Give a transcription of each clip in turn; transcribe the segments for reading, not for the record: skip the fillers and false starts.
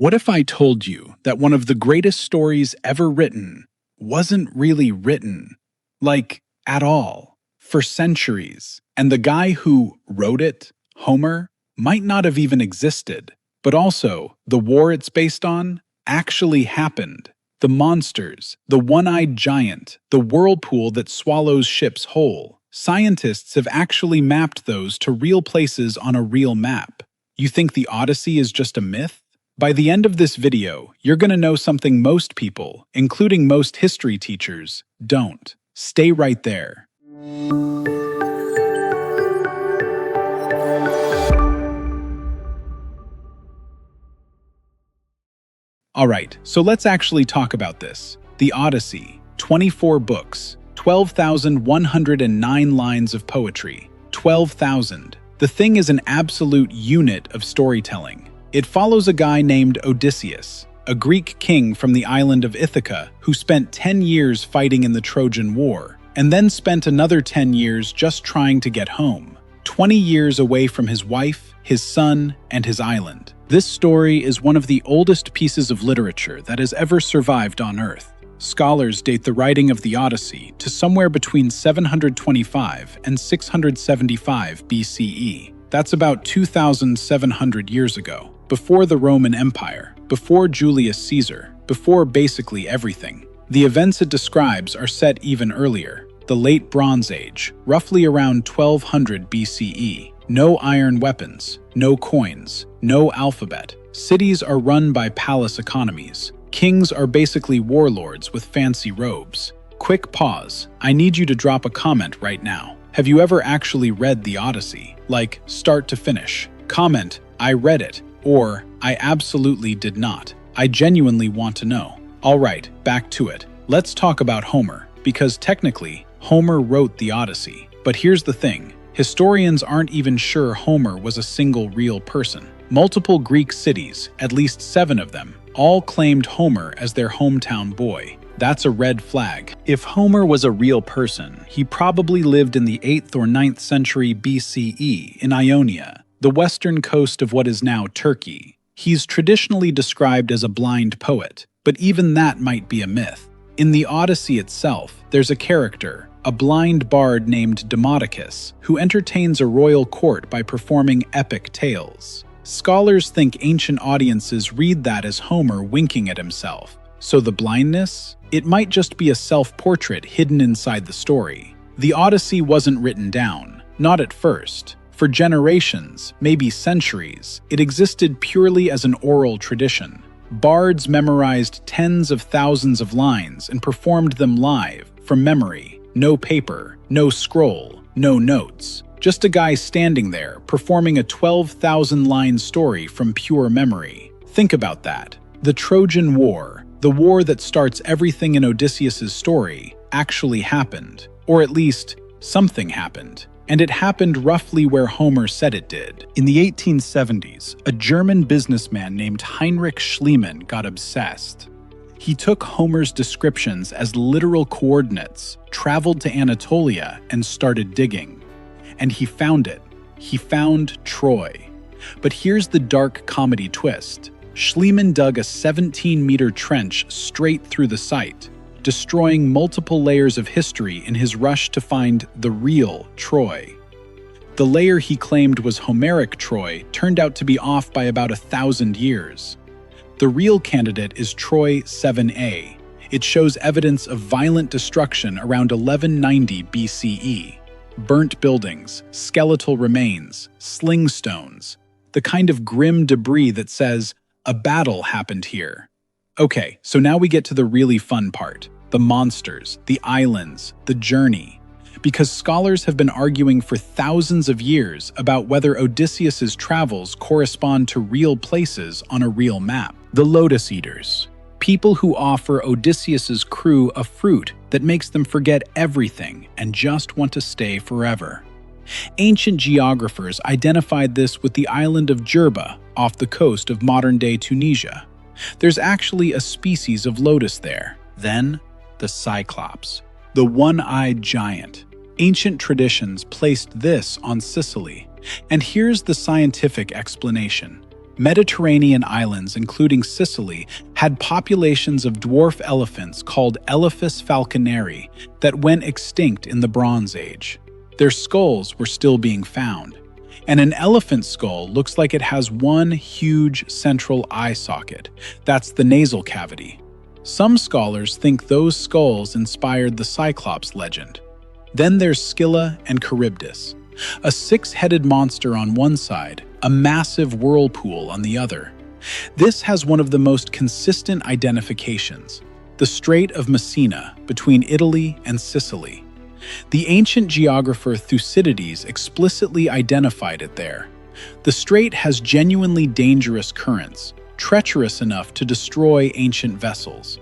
What if I told you that one of the greatest stories ever written wasn't really written, like, at all, for centuries, and the guy who wrote it, Homer, might not have even existed, but also the war it's based on actually happened. The monsters, the one-eyed giant, the whirlpool that swallows ships whole. Scientists have actually mapped those to real places on a real map. You think the Odyssey is just a myth? By the end of this video, you're going to know something most people, including most history teachers, don't. Stay right there. Alright, so let's actually talk about this. The Odyssey, 24 books, 12,109 lines of poetry. 12,000. The thing is an absolute unit of storytelling. It follows a guy named Odysseus, a Greek king from the island of Ithaca who spent 10 years fighting in the Trojan War, and then spent another 10 years just trying to get home. 20 years away from his wife, his son, and his island. This story is one of the oldest pieces of literature that has ever survived on Earth. Scholars date the writing of the Odyssey to somewhere between 725 and 675 BCE. That's about 2,700 years ago, before the Roman Empire, before Julius Caesar, before basically everything. The events it describes are set even earlier, the Late Bronze Age, roughly around 1200 BCE. No iron weapons, no coins, no alphabet. Cities are run by palace economies. Kings are basically warlords with fancy robes. Quick pause. I need you to drop a comment right now. Have you ever actually read the Odyssey? Like, start to finish. Comment, I read it, or I absolutely did not. I genuinely want to know. Alright, back to it. Let's talk about Homer, because technically, Homer wrote the Odyssey. But here's the thing. Historians aren't even sure Homer was a single real person. Multiple Greek cities, at least 7 of them, all claimed Homer as their hometown boy. That's a red flag. If Homer was a real person, he probably lived in the 8th or 9th century BCE in Ionia, the western coast of what is now Turkey. He's traditionally described as a blind poet, but even that might be a myth. In the Odyssey itself, there's a character, a blind bard named Demodocus, who entertains a royal court by performing epic tales. Scholars think ancient audiences read that as Homer winking at himself. So the blindness? It might just be a self-portrait hidden inside the story. The Odyssey wasn't written down, not at first. For generations, maybe centuries, it existed purely as an oral tradition. Bards memorized tens of thousands of lines and performed them live, from memory. No paper, no scroll, no notes. Just a guy standing there, performing a 12,000-line story from pure memory. Think about that. The Trojan War, the war that starts everything in Odysseus' story, actually happened. Or at least, something happened. And it happened roughly where Homer said it did. In the 1870s, a German businessman named Heinrich Schliemann got obsessed. He took Homer's descriptions as literal coordinates, traveled to Anatolia, and started digging. And he found it. He found Troy. But here's the dark comedy twist. Schliemann dug a 17-meter trench straight through the site, destroying multiple layers of history in his rush to find the real Troy. The layer he claimed was Homeric Troy turned out to be off by about 1,000 years. The real candidate is Troy 7a. It shows evidence of violent destruction around 1190 BCE. Burnt buildings, skeletal remains, sling stones, the kind of grim debris that says, a battle happened here. Okay, so now we get to the really fun part. The monsters, the islands, the journey. Because scholars have been arguing for thousands of years about whether Odysseus' travels correspond to real places on a real map. The Lotus-Eaters. People who offer Odysseus' crew a fruit that makes them forget everything and just want to stay forever. Ancient geographers identified this with the island of Jerba off the coast of modern-day Tunisia. There's actually a species of lotus there. Then, the Cyclops, the one-eyed giant. Ancient traditions placed this on Sicily. And here's the scientific explanation. Mediterranean islands, including Sicily, had populations of dwarf elephants called Elephas falconeri that went extinct in the Bronze Age. Their skulls were still being found, and an elephant skull looks like it has one huge central eye socket. That's the nasal cavity. Some scholars think those skulls inspired the Cyclops legend. Then there's Scylla and Charybdis, a six-headed monster on one side, a massive whirlpool on the other. This has one of the most consistent identifications, the Strait of Messina between Italy and Sicily. The ancient geographer Thucydides explicitly identified it there. The strait has genuinely dangerous currents, treacherous enough to destroy ancient vessels.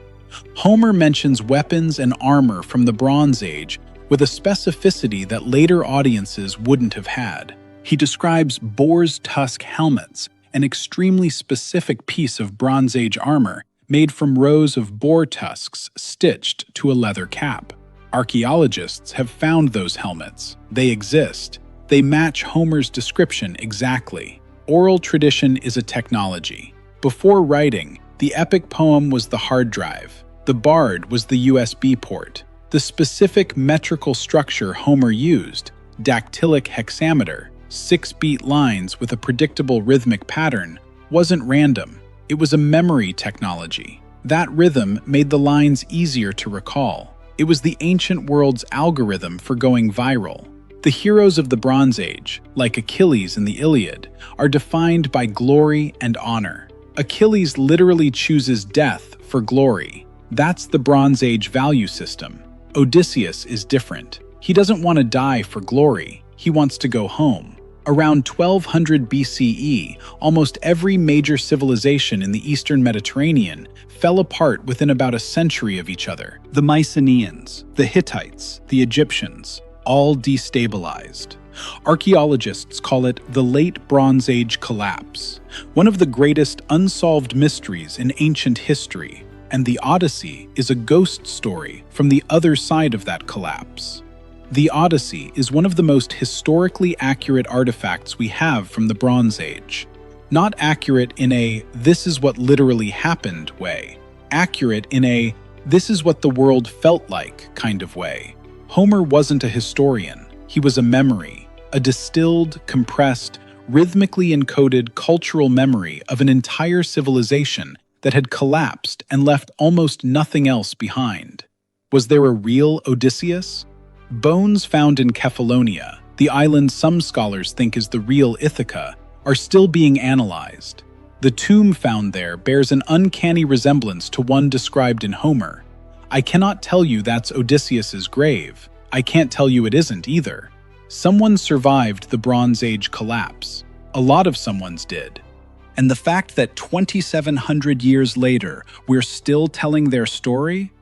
Homer mentions weapons and armor from the Bronze Age with a specificity that later audiences wouldn't have had. He describes boar's tusk helmets, an extremely specific piece of Bronze Age armor made from rows of boar tusks stitched to a leather cap. Archaeologists have found those helmets. They exist. They match Homer's description exactly. Oral tradition is a technology. Before writing, the epic poem was the hard drive. The bard was the USB port. The specific metrical structure Homer used, dactylic hexameter, 6-beat lines with a predictable rhythmic pattern, wasn't random. It was a memory technology. That rhythm made the lines easier to recall. It was the ancient world's algorithm for going viral. The heroes of the Bronze Age, like Achilles in the Iliad, are defined by glory and honor. Achilles literally chooses death for glory. That's the Bronze Age value system. Odysseus is different. He doesn't want to die for glory. He wants to go home. Around 1200 BCE, almost every major civilization in the Eastern Mediterranean fell apart within about a century of each other. The Mycenaeans, the Hittites, the Egyptians, all destabilized. Archaeologists call it the Late Bronze Age collapse, one of the greatest unsolved mysteries in ancient history, and the Odyssey is a ghost story from the other side of that collapse. The Odyssey is one of the most historically accurate artifacts we have from the Bronze Age. Not accurate in a "this is what literally happened" way, accurate in a "this is what the world felt like" kind of way. Homer wasn't a historian, he was a memory, a distilled, compressed, rhythmically encoded cultural memory of an entire civilization that had collapsed and left almost nothing else behind. Was there a real Odysseus? Bones found in Kephallonia, the island some scholars think is the real Ithaca, are still being analyzed. The tomb found there bears an uncanny resemblance to one described in Homer. I cannot tell you that's Odysseus's grave. I can't tell you it isn't either. Someone survived the Bronze Age collapse. A lot of someones did. And the fact that 2,700 years later, we're still telling their story,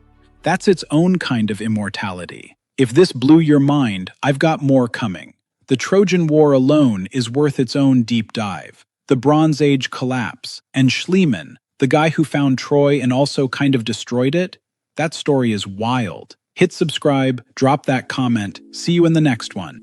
that's its own kind of immortality. If this blew your mind, I've got more coming. The Trojan War alone is worth its own deep dive. The Bronze Age collapse, and Schliemann, the guy who found Troy and also kind of destroyed it, that story is wild. Hit subscribe, drop that comment, see you in the next one.